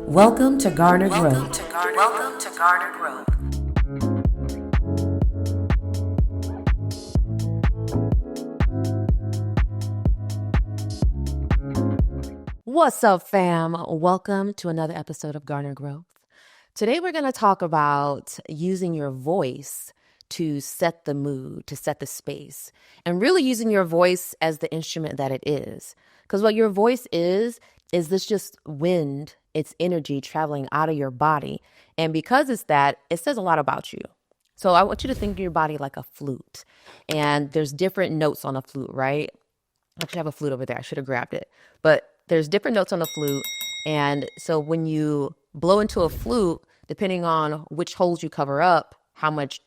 Welcome to Garner Growth. Welcome to Garner Growth. What's up, fam? Welcome to another episode of Garner Growth. Today, we're going to talk about using your voice to set the mood, to set the space, and really using your voice as the instrument that it is. Because what your voice is this just wind, it's energy traveling out of your body. And because it's that, it says a lot about you. So I want you to think of your body like a flute. And there's different notes on a flute, right? I actually have a flute over there. I should have grabbed it. But there's different notes on the flute. And so when you blow into a flute, depending on which holes you cover up, how much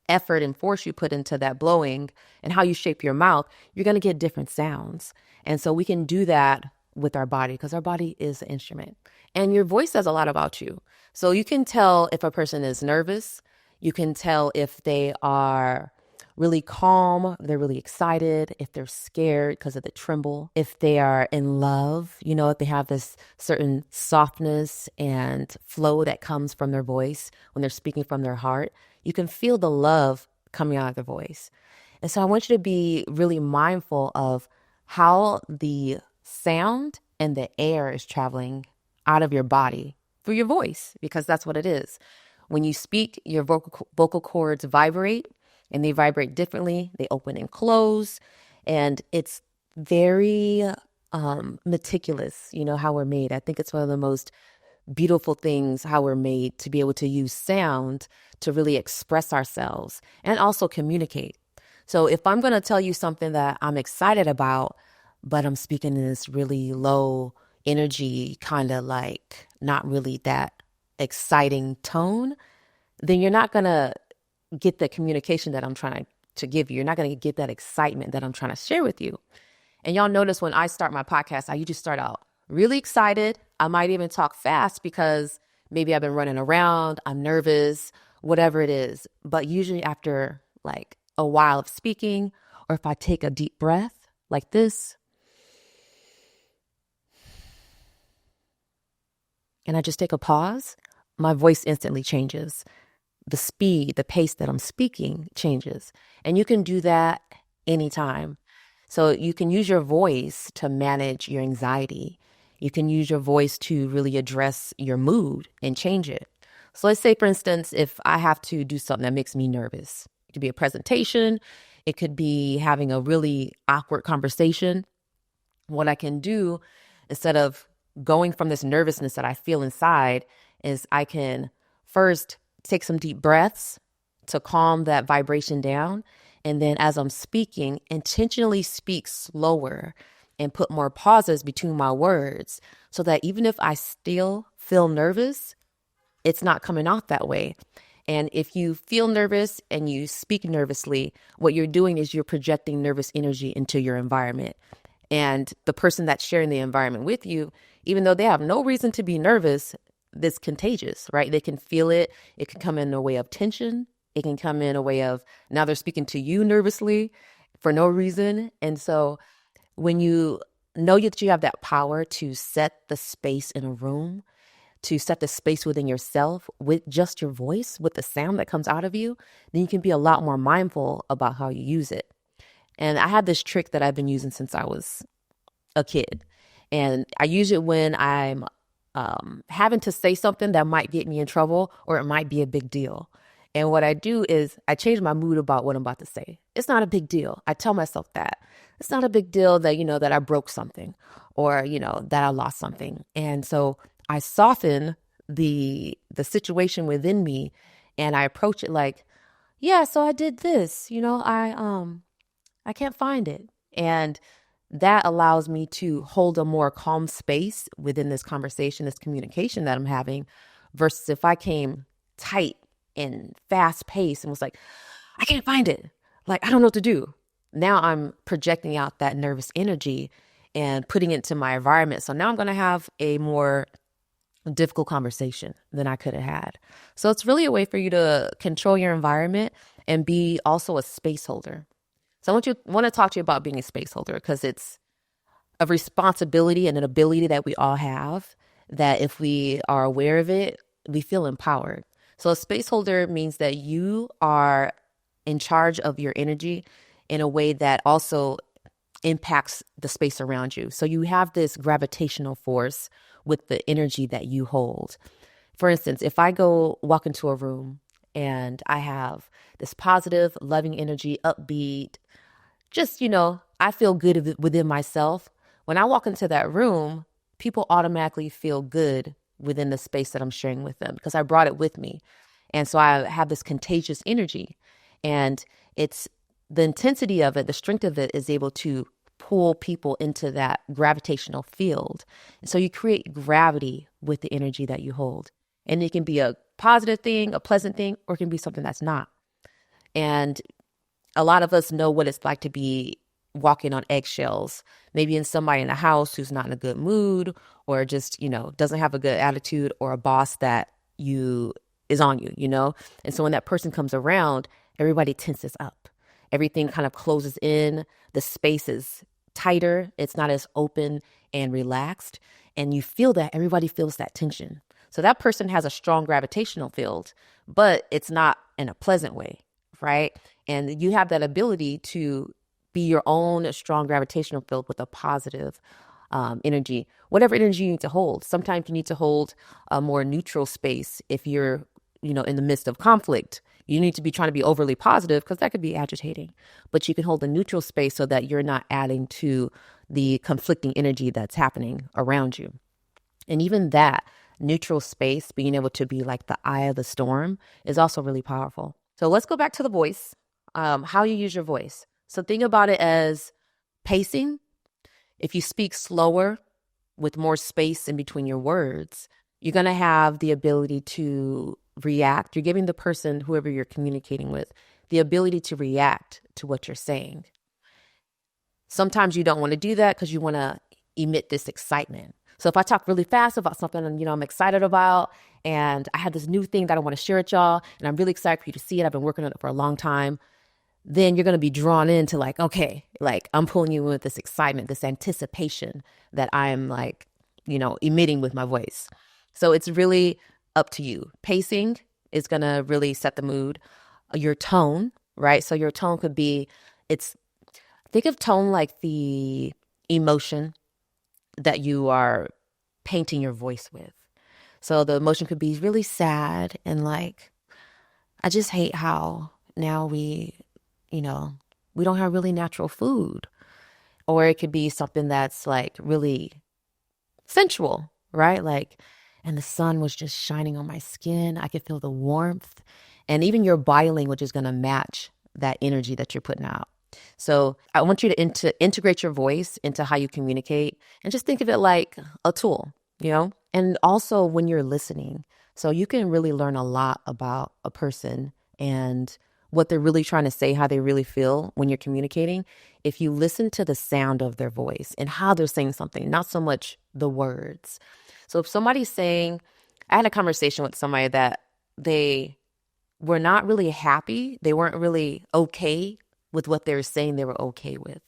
effort and force you put into that blowing, and how you shape your mouth, you're going to get different sounds. And so we can do that with our body because our body is an instrument. And your voice says a lot about you. So you can tell if a person is nervous. You can tell if they are really calm, they're really excited, if they're scared because of the tremble, if they are in love, if they have this certain softness and flow that comes from their voice when they're speaking from their heart. You can feel the love coming out of their voice. And so I want you to be really mindful of how the sound and the air is traveling out of your body through your voice, because that's what it is. When you speak, your vocal cords vibrate, and they vibrate differently. They open and close, and it's very meticulous, how we're made. I think it's one of the most beautiful things, how we're made to be able to use sound to really express ourselves and also communicate. So if I'm going to tell you something that I'm excited about, but I'm speaking in this really low energy, kind of like not really that exciting tone, then you're not going to get the communication that I'm trying to give you. You're not going to get that excitement that I'm trying to share with you. And y'all notice when I start my podcast, I usually start out really excited. I might even talk fast because maybe I've been running around, I'm nervous, whatever it is. But usually after like a while of speaking, or if I take a deep breath like this, and I just take a pause, my voice instantly changes. The speed, the pace that I'm speaking changes. And you can do that anytime. So you can use your voice to manage your anxiety. You can use your voice to really address your mood and change it. So let's say, for instance, if I have to do something that makes me nervous, it could be a presentation. It could be having a really awkward conversation. What I can do, instead of going from this nervousness that I feel inside, is I can first take some deep breaths to calm that vibration down. And then as I'm speaking, intentionally speak slower and put more pauses between my words so that even if I still feel nervous, it's not coming off that way. And if you feel nervous and you speak nervously, what you're doing is you're projecting nervous energy into your environment. And the person that's sharing the environment with you, even though they have no reason to be nervous, this contagious, right? They can feel it. It can come in a way of tension. It can come in a way of now they're speaking to you nervously for no reason. And so when you know that you have that power to set the space in a room, to set the space within yourself with just your voice, with the sound that comes out of you, then you can be a lot more mindful about how you use it. And I have this trick that I've been using since I was a kid. And I use it when I'm having to say something that might get me in trouble, or it might be a big deal. And what I do is I change my mood about what I'm about to say. It's not a big deal. I tell myself that. It's not a big deal that, that I broke something, or, that I lost something. And so I soften the situation within me, and I approach it like, yeah, so I did this, I can't find it. And that allows me to hold a more calm space within this conversation, this communication that I'm having, versus if I came tight and fast paced and was like, I can't find it. Like, I don't know what to do. Now I'm projecting out that nervous energy and putting it into my environment. So now I'm going to have a more difficult conversation than I could have had. So it's really a way for you to control your environment and be also a space holder. So I want to talk to you about being a space holder, because it's a responsibility and an ability that we all have that if we are aware of it, we feel empowered. So a space holder means that you are in charge of your energy in a way that also impacts the space around you. So you have this gravitational force with the energy that you hold. For instance, if I go walk into a room and I have this positive, loving energy, upbeat, just, I feel good within myself. When I walk into that room, people automatically feel good within the space that I'm sharing with them because I brought it with me. And so I have this contagious energy. And it's the intensity of it, the strength of it is able to pull people into that gravitational field. And so you create gravity with the energy that you hold. And it can be a positive thing, a pleasant thing, or it can be something that's not. And a lot of us know what it's like to be walking on eggshells, maybe in somebody in a house who's not in a good mood or just, doesn't have a good attitude, or a boss that is on you. And so when that person comes around, everybody tenses up. Everything kind of closes in. The space is tighter. It's not as open and relaxed. And you feel that everybody feels that tension. So that person has a strong gravitational field, but it's not in a pleasant way, right? And you have that ability to be your own strong gravitational field with a positive energy, whatever energy you need to hold. Sometimes you need to hold a more neutral space if you're, in the midst of conflict. You need to be trying to be overly positive because that could be agitating. But you can hold a neutral space so that you're not adding to the conflicting energy that's happening around you. And even that neutral space, being able to be like the eye of the storm, is also really powerful. So let's go back to the voice, how you use your voice. So think about it as pacing. If you speak slower with more space in between your words, you're going to have the ability to react. You're giving the person, whoever you're communicating with, the ability to react to what you're saying. Sometimes you don't want to do that because you want to emit this excitement. So if I talk really fast about something, I'm excited about, and I have this new thing that I want to share with y'all, and I'm really excited for you to see it. I've been working on it for a long time. Then you're going to be drawn into okay, I'm pulling you in with this excitement, this anticipation that I'm emitting with my voice. So it's really up to you. Pacing is going to really set the mood. Your tone, right? So your tone could be, think of tone like the emotion that you are painting your voice with. So the emotion could be really sad and I just hate how now we don't have really natural food. Or it could be something that's really sensual, right? And the sun was just shining on my skin. I could feel the warmth. And even your body language is going to match that energy that you're putting out. So I want you to integrate your voice into how you communicate, and just think of it like a tool, and also when you're listening. So you can really learn a lot about a person and what they're really trying to say, how they really feel when you're communicating, if you listen to the sound of their voice and how they're saying something, not so much the words. So if somebody's saying, I had a conversation with somebody that they were not really happy, they weren't really okay with what they were saying they were okay with.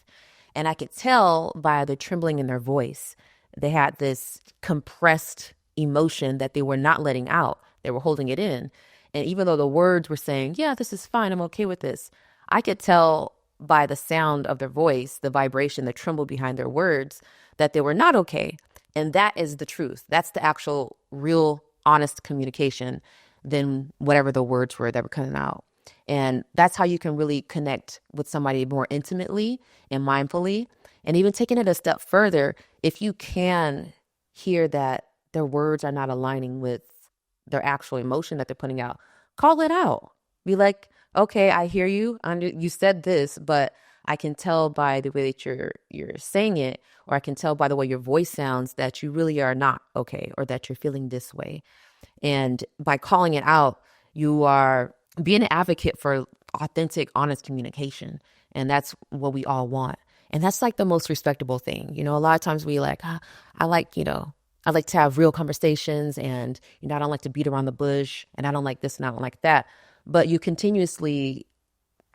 And I could tell by the trembling in their voice, they had this compressed emotion that they were not letting out. They were holding it in. And even though the words were saying, yeah, this is fine, I'm okay with this, I could tell by the sound of their voice, the vibration, the tremble behind their words, that they were not okay. And that is the truth. That's the actual, real, honest communication than whatever the words were that were coming out. And that's how you can really connect with somebody more intimately and mindfully. And even taking it a step further, if you can hear that their words are not aligning with their actual emotion that they're putting out, call it out. Be like, okay, I hear you. You said this, but I can tell by the way that you're saying it, or I can tell by the way your voice sounds that you really are not okay, or that you're feeling this way. And by calling it out, you are being an advocate for authentic, honest communication. And that's what we all want. And that's the most respectable thing. A lot of times we I like to have real conversations, and, I don't like to beat around the bush, and I don't like this and I don't like that. But you continuously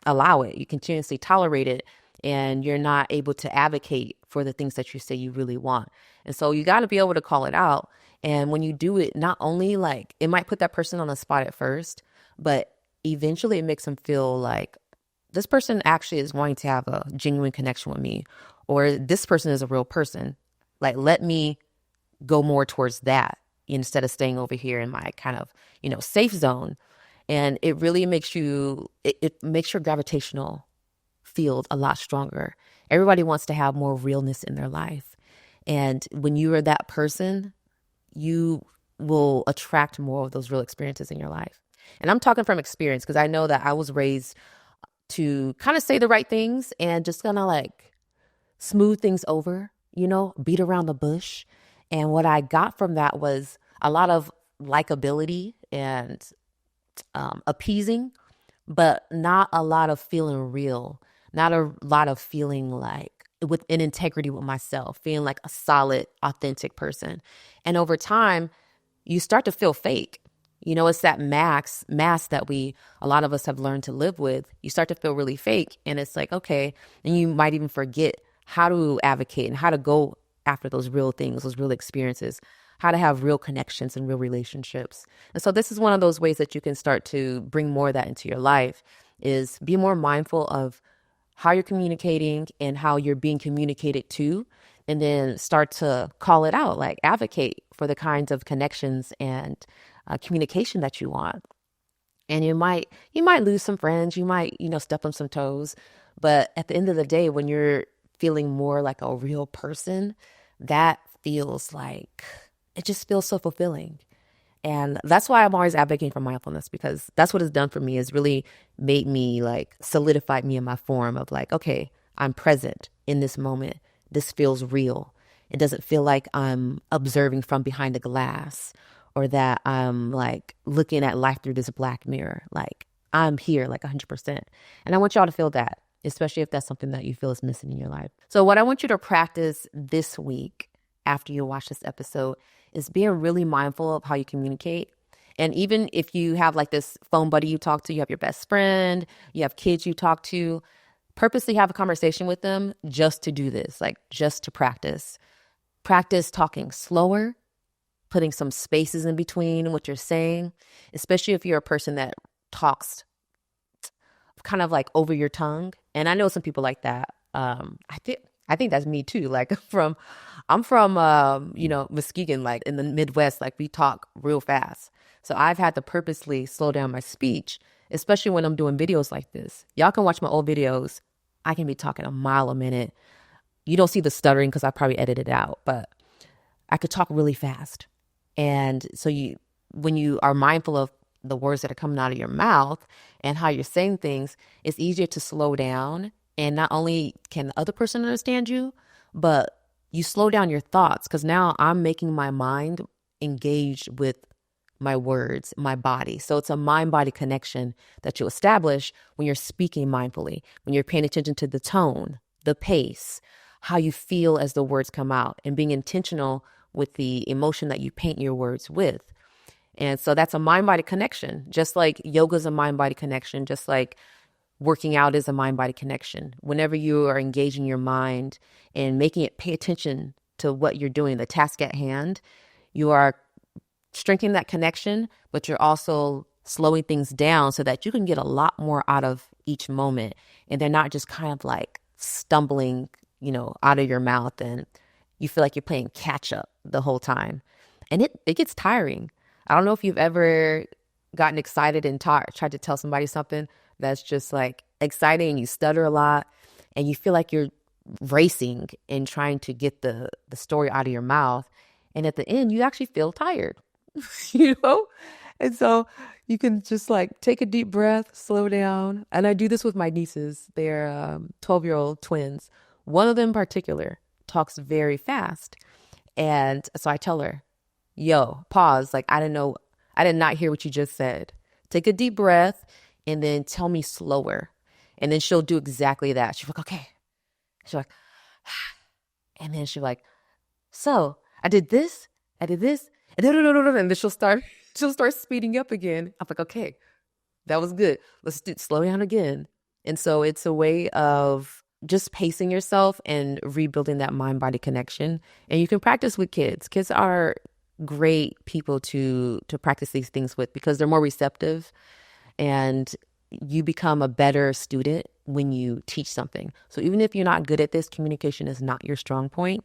allow it. You continuously tolerate it. and you're not able to advocate for the things that you say you really want. And so you got to be able to call it out. And when you do it, not only like it might put that person on the spot at first, but eventually it makes them feel like this person actually is going to have a genuine connection with me, or this person is a real person. Like, let me go more towards that instead of staying over here in my kind of, safe zone. And it really makes it makes your gravitational field a lot stronger. Everybody wants to have more realness in their life. And when you are that person, you will attract more of those real experiences in your life. And I'm talking from experience because I know that I was raised to kind of say the right things and just kind of like smooth things over, beat around the bush. And what I got from that was a lot of likability and appeasing, but not a lot of feeling real, not a lot of feeling like with an integrity with myself, feeling like a solid, authentic person. And over time, you start to feel fake. It's that mask that a lot of us have learned to live with. You start to feel really fake. And it's like, okay. And you might even forget how to advocate and how to go after those real things, those real experiences, how to have real connections and real relationships. And so this is one of those ways that you can start to bring more of that into your life, is be more mindful of how you're communicating and how you're being communicated to, and then start to call it out, like advocate for the kinds of connections and communication that you want. And you might lose some friends, you might, step on some toes. But at the end of the day, when you're feeling more like a real person, that feels like, it just feels so fulfilling. And that's why I'm always advocating for mindfulness, because that's what it's done for me, is really made me like solidified me in my form of like, okay, I'm present in this moment. This feels real. It doesn't feel like I'm observing from behind a glass, or that I'm like looking at life through this black mirror. Like, I'm here like 100%. And I want y'all to feel that, especially if that's something that you feel is missing in your life. So what I want you to practice this week after you watch this episode is being really mindful of how you communicate. And even if you have like this phone buddy you talk to, you have your best friend, you have kids you talk to, purposely have a conversation with them just to do this, like just to practice. Practice talking slower, putting some spaces in between what you're saying, especially if you're a person that talks kind of like over your tongue. And I know some people like that. I think that's me too. Like I'm from Muskegon, like in the Midwest, like we talk real fast. So I've had to purposely slow down my speech, especially when I'm doing videos like this. Y'all can watch my old videos. I can be talking a mile a minute. You don't see the stuttering because I probably edited it out, but I could talk really fast. And so when you are mindful of the words that are coming out of your mouth and how you're saying things, it's easier to slow down. And not only can the other person understand you, but you slow down your thoughts, because now I'm making my mind engaged with my words, my body. So it's a mind-body connection that you establish when you're speaking mindfully, when you're paying attention to the tone, the pace, how you feel as the words come out, and being intentional with the emotion that you paint your words with. And so that's a mind-body connection, just like yoga is a mind-body connection, just like working out is a mind-body connection. Whenever you are engaging your mind and making it pay attention to what you're doing, the task at hand, you are strengthening that connection, but you're also slowing things down so that you can get a lot more out of each moment. And they're not just kind of like stumbling, out of your mouth, and you feel like you're playing catch up the whole time. And it gets tiring. I don't know if you've ever gotten excited and tried to tell somebody something that's just like exciting, and you stutter a lot and you feel like you're racing and trying to get the story out of your mouth. And at the end, you actually feel tired, you know? And so you can just like take a deep breath, slow down. And I do this with my nieces. They're 12-year-old twins. One of them in particular talks very fast. And so I tell her, yo, pause. Like, I did not hear what you just said. Take a deep breath and then tell me slower. And then she'll do exactly that. She's like, okay. She's like, and then she's like, so I did this, and then she'll start speeding up again. I'm like, okay, that was good. Let's slow down again. And so it's a way of just pacing yourself and rebuilding that mind-body connection. And you can practice with kids. Kids are great people to practice these things with because they're more receptive, and you become a better student when you teach something. So even if you're not good at this, communication is not your strong point.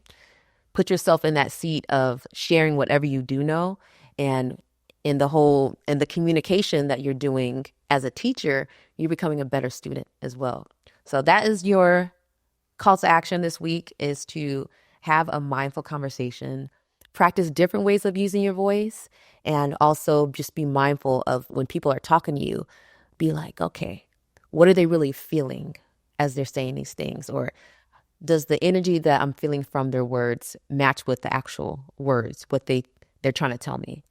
Put yourself in that seat of sharing whatever you do know, and in the communication that you're doing as a teacher, you're becoming a better student as well. So that is your call to action this week, is to have a mindful conversation, practice different ways of using your voice, and also just be mindful of when people are talking to you, be like, okay, what are they really feeling as they're saying these things? Or does the energy that I'm feeling from their words match with the actual words, what they're trying to tell me?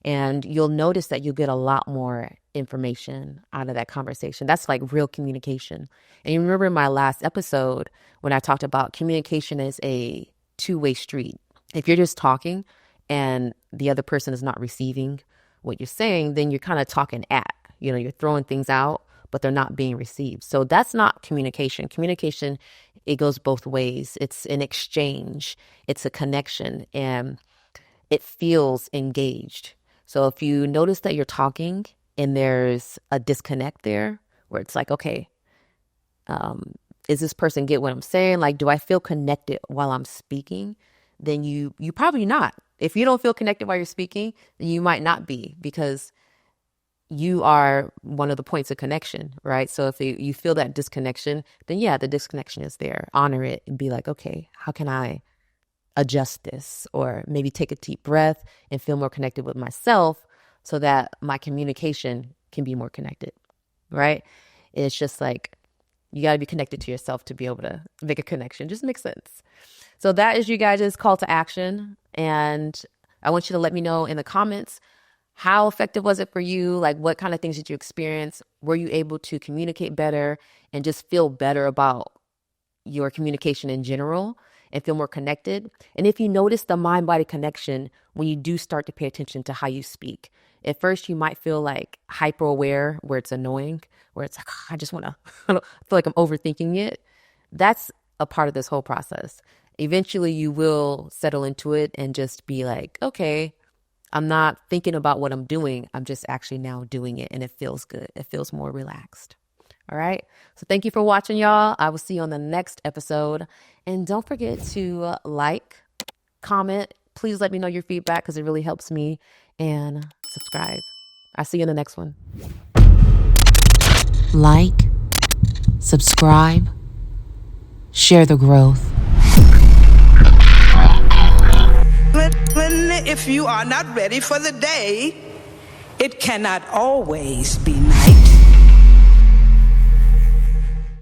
And you'll notice that you'll get a lot more information out of that conversation. That's like real communication. And you remember in my last episode when I talked about communication is a two-way street. If you're just talking and the other person is not receiving what you're saying, then you're kind of talking at, you're throwing things out, but they're not being received. So that's not communication. Communication, it goes both ways. It's an exchange. It's a connection, and it feels engaged. So if you notice that you're talking and there's a disconnect there where it's like, okay, is this person get what I'm saying? Like, do I feel connected while I'm speaking? Then you probably not. If you don't feel connected while you're speaking, then you might not be, because you are one of the points of connection, right? So if you feel that disconnection, then yeah, the disconnection is there. Honor it and be like, okay, how can I adjust this? Or maybe take a deep breath and feel more connected with myself so that my communication can be more connected, right? It's just like, you got to be connected to yourself to be able to make a connection. Just makes sense. So that is you guys' call to action. And I want you to let me know in the comments, how effective was it for you? Like, what kind of things did you experience? Were you able to communicate better and just feel better about your communication in general and feel more connected? And if you notice the mind-body connection when you do start to pay attention to how you speak, at first you might feel like hyper aware, where it's annoying, where it's like, I just want to, I feel like I'm overthinking it. That's a part of this whole process. Eventually you will settle into it and just be like, okay, I'm not thinking about what I'm doing. I'm just actually now doing it, and it feels good. It feels more relaxed. All right. So thank you for watching, y'all. I will see you on the next episode. And don't forget to like, comment. Please let me know your feedback, because it really helps me, and subscribe. I'll see you in the next one. Like, subscribe, share the growth. If you are not ready for the day, it cannot always be night.